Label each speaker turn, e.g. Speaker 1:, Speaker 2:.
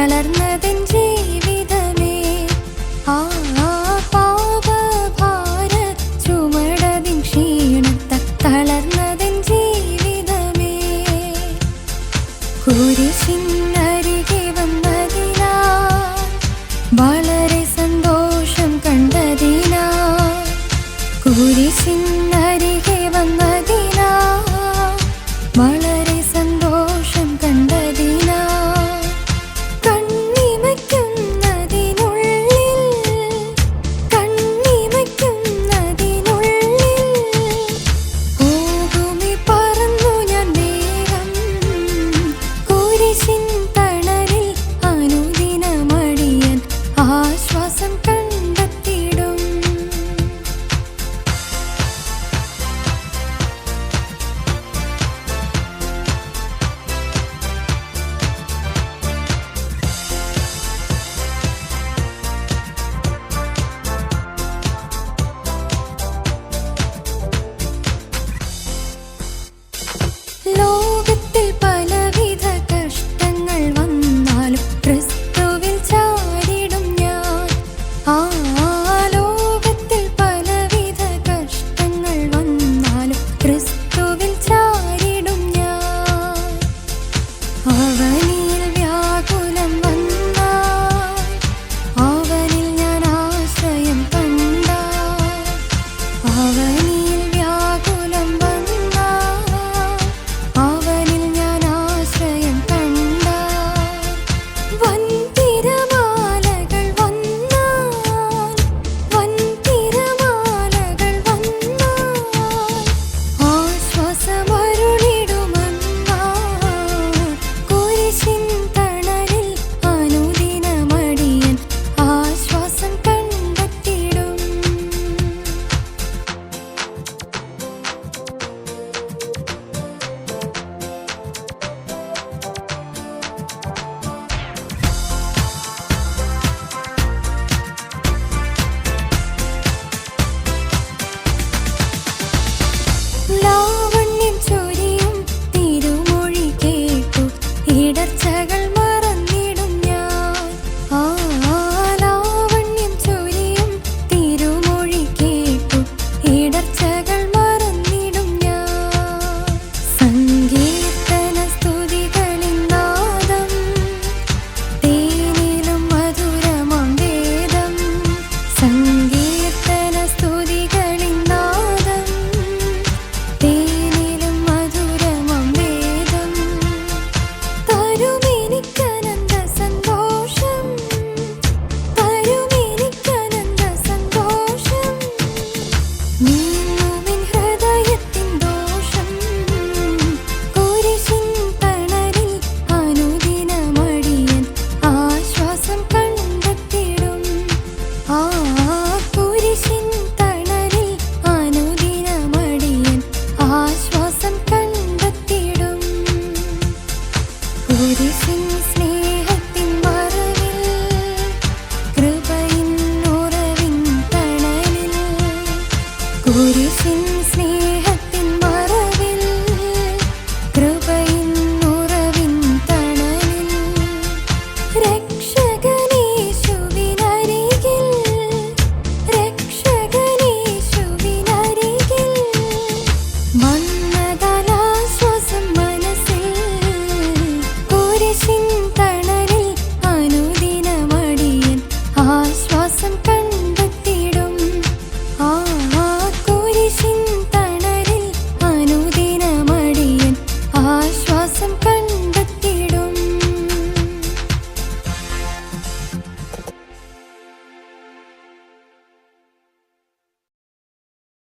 Speaker 1: തളർന്നതൻ ജീവിതമേ ആ പാപഭാര ചുമടതിൻ ക്ഷീണത്ത തളർന്നതൻ ജീവിതമേ കുരിശിനരികെ വന്നതിനാ വളരെ സന്തോഷം കണ്ടതിനാ കുരിശിനരികെ വന്നതിനാ വളരെ സന്തോഷം കണ്ടതിനാ ലോകത്തിൽ പലവിധ കഷ്ടങ്ങൾ വന്നാലും ക്രിസ്തുവിൽ ചാരിടും ഞാൻ ലോകത്തിൽ പലവിധ കഷ്ടങ്ങൾ വന്നാലും ക്രിസ്തുവിൽ ചാരിടും ഞാൻ അവനിൽ വ്യാകുലം വന്നാൽ അവനിൽ ഞാൻ ആശ്രയം കണ്ടാൽ അവനിൽ വ്യാകുലം ലാവണ്യം ചൊരിയും തിരുമൊഴി കേട്ടു ഇടർച്ചകൾ മറന്നിടും ഞാൻ ലാവണ്യം ചൊരിയും തിരുമൊഴി കേട്ടു ഇടർച്ചകൾ മറന്നിടും ഞാൻ സങ്കീർത്തന സ്തുതികളിൻ നാദം തേനിലും മധുരമാം വേദം സങ്കീർത്തന സ്തുതികളിൻ നാദം തേനിലും മധുരമാം വേദം തരുമെനിക്കനന്ത സന്തോഷം തരുമെനിക്കനന്ത സന്തോഷം നീങ്ങുമെൻ ഹൃദയത്തിൻ ദോഷം കുരിശിൻ തണലിൽ അനുദിനമടിയൻ ആശ്വാസം കണ്ടെത്തിടും കുരിശിൻ തണലിൽ അനുദിനമടിയൻ ആശ്വാസം കണ്ടെത്തിടും കുരിശിൻ സ്നേഹത്തിൻ മറവിൽ കൃപയിൻ ഉറവിൻ തണലിൽ കുരിശിൻ